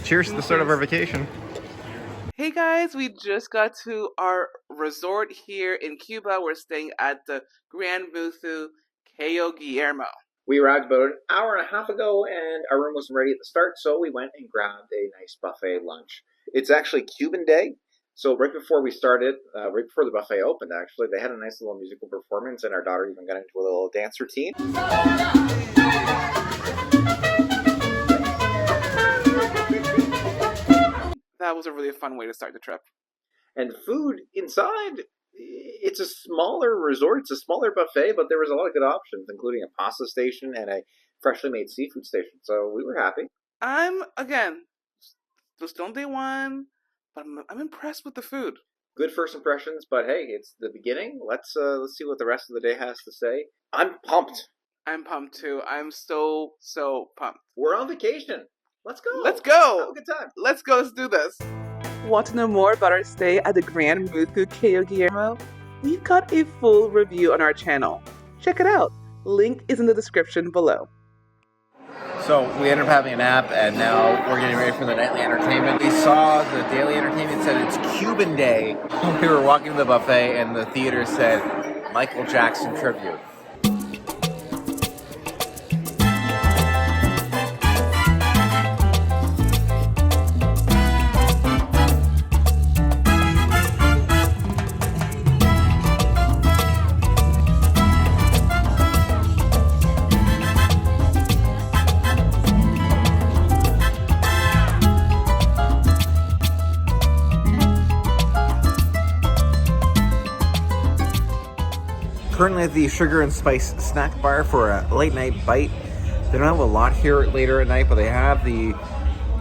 Cheers to the start of our vacation. Hey guys, we just got to our resort here in Cuba. We're staying at the Gran Muthu Cayo Guillermo. We arrived about an hour and a half ago, and our room wasn't ready at the start, so we went and grabbed a nice buffet lunch. It's actually Cuban Day, so right before we started, right before the buffet opened, actually, they had a nice little musical performance, and our daughter even got into a little dance routine. That was a really fun way to start the trip. And food inside, it's a smaller resort, it's a smaller buffet, but there was a lot of good options, including a pasta station and a freshly made seafood station, so we were happy. I'm, again, just on day one, but I'm impressed with the food. Good first impressions, but hey, it's the beginning. Let's see what the rest of the day has to say. I'm pumped. I'm pumped too. I'm so pumped. We're on vacation. Let's go. Let's go. Have a good time. Let's go. Let's do this. Want to know more about our stay at the Gran Muthu Cayo Guillermo? We've got a full review on our channel. Check it out. Link is in the description below. So we ended up having a nap, and now we're getting ready for the nightly entertainment. We saw the daily entertainment said it's Cuban Day. We were walking to the buffet, and the theater said Michael Jackson tribute. Currently at the Sugar and Spice snack bar for a late night bite. They don't have a lot here later at night, but they have the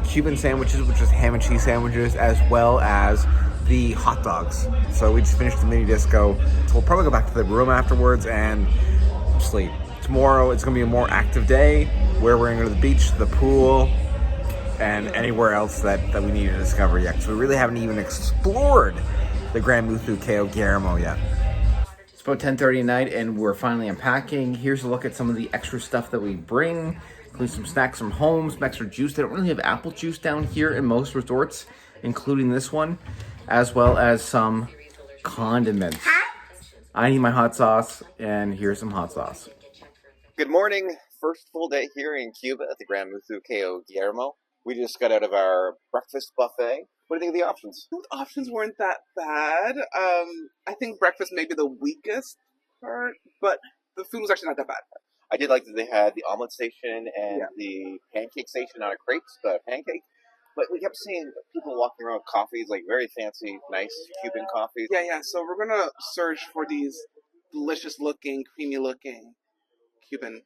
Cuban sandwiches, which is ham and cheese sandwiches, as well as the hot dogs. So we just finished the mini disco. So we'll probably go back to the room afterwards and sleep. Tomorrow it's going to be a more active day where we're going to go to the beach, the pool, and anywhere else that we need to discover yet. So we really haven't even explored the Gran Muthu Cayo Guillermo yet. About 10:30 at night, and we're finally unpacking. Here's a look at some of the extra stuff that we bring, including some snacks from home, some extra juice. They don't really have apple juice down here in most resorts, including this one, as well as some condiments. I need my hot sauce, and here's some hot sauce. Good morning. First full day here in Cuba at the Gran Muthu Cayo Guillermo. We just got out of our breakfast buffet. What do you think of the options? The options weren't that bad. I think breakfast may be the weakest part, but the food was actually not that bad. I did like that they had the omelet station and the pancake station, not a crepe, but a pancake. But we kept seeing people walking around with coffees, like very fancy, nice Cuban coffees. Yeah. So we're going to search for these delicious looking, creamy looking Cuban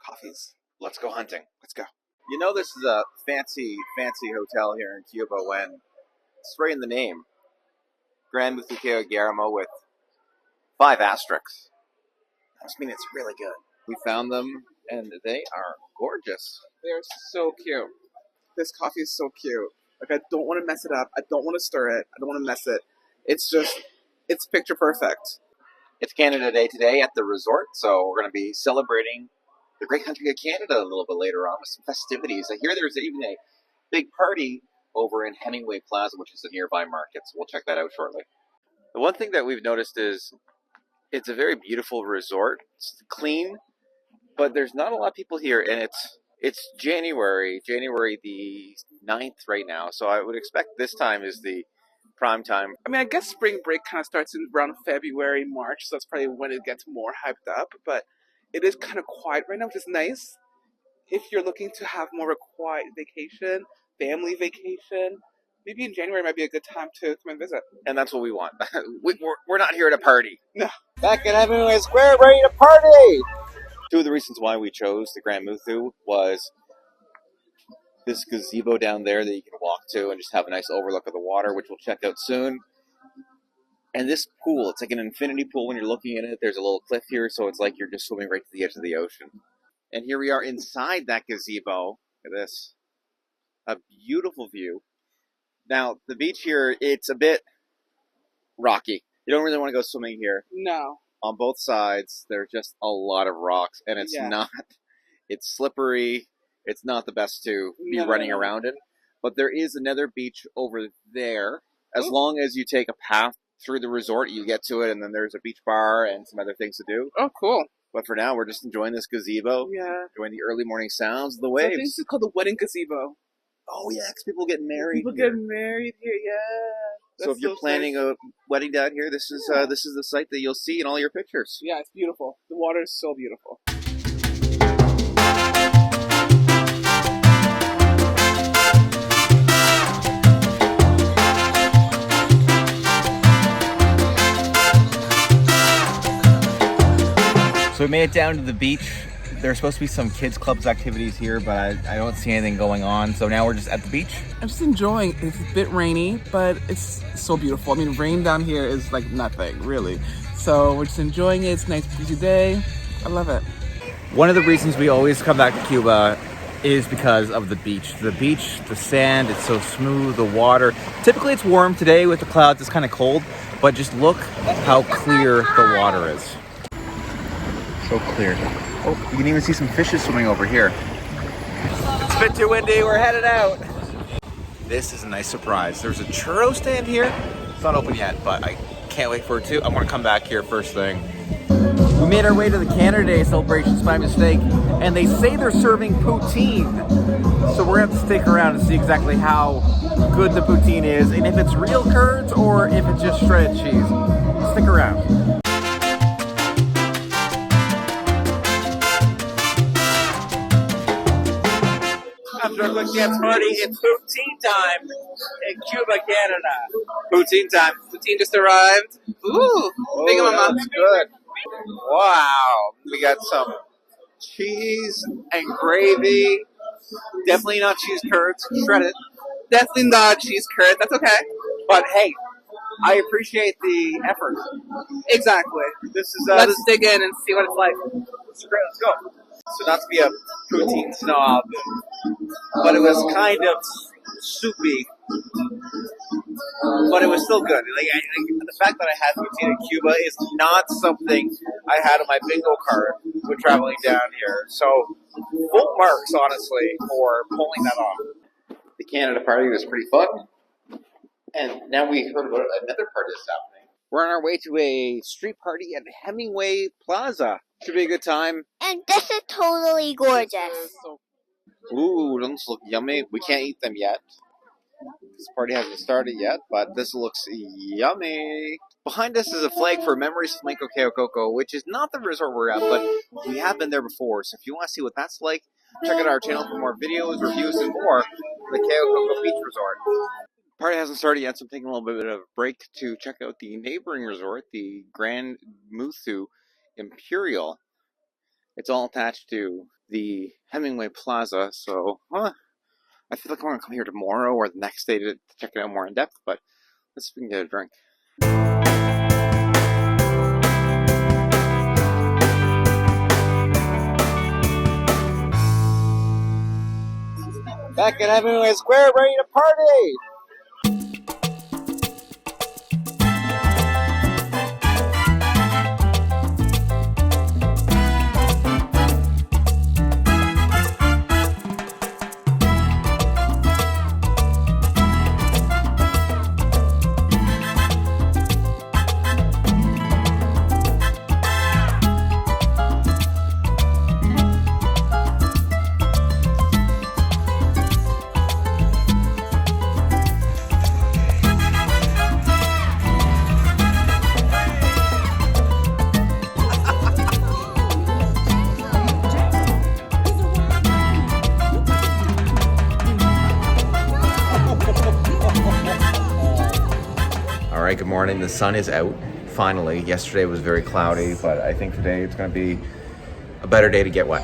coffees. Let's go hunting. Let's go. You know this is a fancy hotel here in Cuba when it's right in the name. Gran Muthu Cayo Guillermo with 5 asterisks. That must mean it's really good. We found them, and they are gorgeous. They're so cute. This coffee is so cute. Like, I don't want to mess it up. I don't want to stir it. I don't want to mess it. It's picture perfect. It's Canada Day today at the resort, so we're going to be celebrating the great country of Canada a little bit later on with some festivities. I hear there's even a big party over in Hemingway Plaza, which is a nearby market, so we'll check that out shortly. The one thing that we've noticed is it's a very beautiful resort. It's clean, but there's not a lot of people here, and it's January the 9th right now, so I would expect this time is the prime time. I mean, I guess spring break kind of starts in around February, March, so that's probably when it gets more hyped up, but it is kind of quiet right now, which is nice. If you're looking to have more of a quiet vacation, family vacation, maybe in January might be a good time to come and visit. And that's what we want. We're not here to party. No. Back in Hemingway Square, ready to party! Two of the reasons why we chose the Gran Muthu was this gazebo down there that you can walk to and just have a nice overlook of the water, which we'll check out soon. And this pool, it's like an infinity pool when you're looking at it. There's a little cliff here, so it's like you're just swimming right to the edge of the ocean. And here we are inside that gazebo. Look at this. A beautiful view. Now, the beach here, it's a bit rocky. You don't really want to go swimming here. No. On both sides, there's just a lot of rocks, and it's not, it's slippery. It's not the best to be running around in. but there is another beach over there. As Oh. long as you take a path through the resort, you get to it, and then there's a beach bar and some other things to do. Oh, cool. But for now, we're just enjoying this gazebo, Yeah. enjoying the early morning sounds of the So I think waves. this is called the wedding gazebo. Oh yeah, because people get married. People here. get married here, yeah. So if you're planning a wedding down here, this is the site that you'll see in all your pictures. Yeah, it's beautiful. The water is so beautiful. So we made it down to the beach. There's supposed to be some kids clubs activities here, but I don't see anything going on. So now we're just at the beach. I'm just enjoying. It's a bit rainy, but it's so beautiful. I mean, rain down here is like nothing, really. So we're just enjoying it. It's a nice breezy day. I love it. One of the reasons we always come back to Cuba is because of the beach. The beach, the sand, it's so smooth, the water. Typically it's warm. Today with the clouds, it's kind of cold, but just look how clear the water is. So clear. Oh, you can even see some fishes swimming over here. It's a bit too windy, we're headed out. This is a nice surprise. There's a churro stand here. It's not open yet, but I can't wait for it to. I'm gonna come back here first thing. We made our way to the Canada Day celebrations by mistake, and they say they're serving poutine. So we're gonna have to stick around and see exactly how good the poutine is, and if it's real curds or if it's just shredded cheese. Stick around. After a quick dance party, it's poutine time in Cuba, Canada. Poutine time. Poutine just arrived. Ooh, big Oh, mama. that's good. Wow. We got some cheese and gravy. Definitely not cheese curds. Shredded. Definitely not cheese curd. That's okay. But hey, I appreciate the effort. Exactly. This is Let's dig in and see what it's like. Let's go. So not to be a poutine snob, but it was kind of soupy, but it was still good. The fact that I had poutine in Cuba is not something I had on my bingo card when traveling down here. So full marks, honestly, for pulling that off. The Canada party was pretty fun, and now we heard about another party that's happening. We're on our way to a street party at Hemingway Plaza. Should be a good time. And this is totally gorgeous. Ooh, those look yummy. We can't eat them yet. This party hasn't started yet, but this looks yummy. Behind us is a flag for Memories Flamenco Cayo Coco, which is not the resort we're at, but we have been there before. So if you want to see what that's like, check out our channel for more videos, reviews, and more for the Cayo Coco Beach Resort. Party hasn't started yet, so I'm taking a little bit of a break to check out the neighboring resort, the Gran Muthu Imperial. It's all attached to the Hemingway Plaza, so I feel like I want to come here tomorrow or the next day to check it out more in depth, but let's see if we can get a drink. Back at Hemingway Square, ready to party! All right, good morning. The sun is out, finally. Yesterday was very cloudy, but I think today it's going to be a better day to get wet.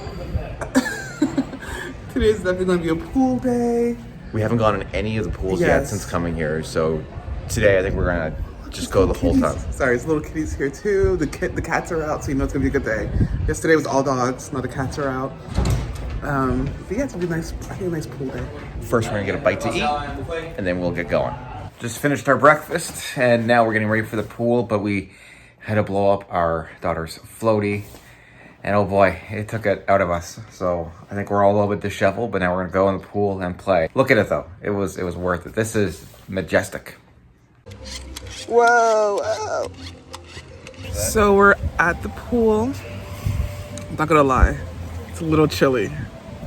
Today's definitely going to be a pool day. We haven't gone in any of the pools yet Yes. since coming here, so today I think we're going to just go the whole time. Sorry, it's little kitties here too. The cats are out, so you know it's going to be a good day. Yesterday was all dogs, now the cats are out. But yeah, it's going to be nice. I think a nice pool day. First, we're gonna get a bite to eat, and then we'll get going. Just finished our breakfast, and now we're getting ready for the pool, but we had to blow up our daughter's floaty, And oh boy, it took it out of us. So I think we're all a little bit disheveled, but now we're gonna go in the pool and play. Look at it though. It was worth it. This is majestic. Whoa, whoa. So we're at the pool. I'm not gonna lie, it's a little chilly.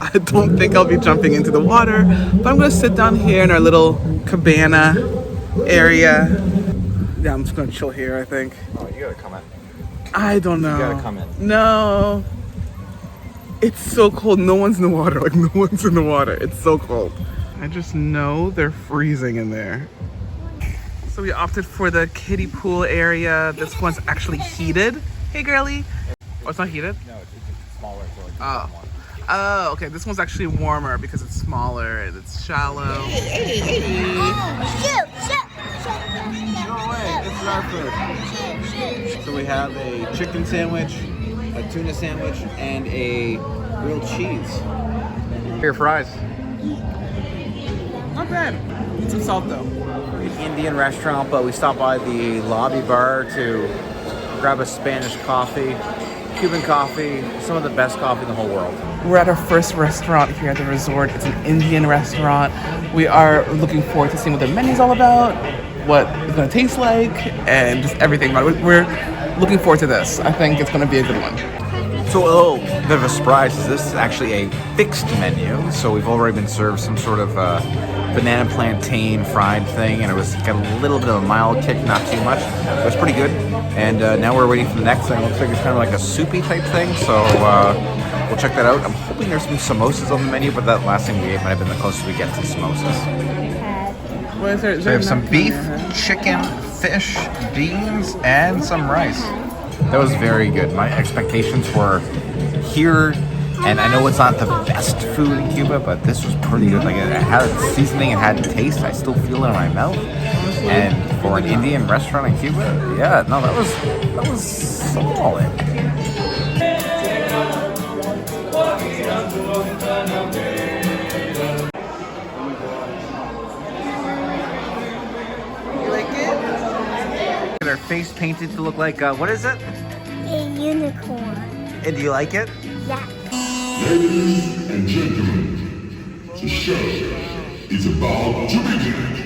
I don't think I'll be jumping into the water, but I'm gonna sit down here in our little cabana area. Yeah, I'm just gonna chill here, I think. Oh, you gotta come in. I don't know. You gotta come in. No. It's so cold. No one's in the water. Like, no one's in the water. It's so cold. I just know they're freezing in there. So we opted for the kiddie pool area. This one's actually heated. Hey, girly. Oh, it's not heated? No, it's just smaller. So like Oh. Oh, okay. This one's actually warmer because it's smaller and it's shallow. No way, this is our food. So we have a chicken sandwich, a tuna sandwich, and a grilled cheese. Here, fries. Not bad. Need some salt though. Indian restaurant, but we stopped by the lobby bar to grab a Spanish coffee, Cuban coffee, some of the best coffee in the whole world. We're at our first restaurant here at the resort. It's an Indian restaurant. We are looking forward to seeing what the menu's all about, what it's gonna taste like, and just everything about it. We're looking forward to this. I think it's gonna be a good one. So a bit of a surprise is this is actually a fixed menu. So we've already been served some sort of banana plantain fried thing, and it was got a little bit of a mild kick, not too much. It was pretty good. And now we're waiting for the next thing. It looks like it's kind of like a soupy type thing. So we'll check that out. I'm hoping there's some samosas on the menu, but that last thing we ate might have been the closest we get to samosas. What is there? So we have some beef, chicken, fish, beans, and some rice. That was very good. My expectations were here, and I know it's not the best food in Cuba, but this was pretty good. Like, it had seasoning, it had taste. I still feel it in my mouth. And for an Indian restaurant in Cuba, yeah, no, that was solid. You like it? Their face painted to look like, what is it? A unicorn. And do you like it? Yeah. Ladies and gentlemen, the show is about to begin.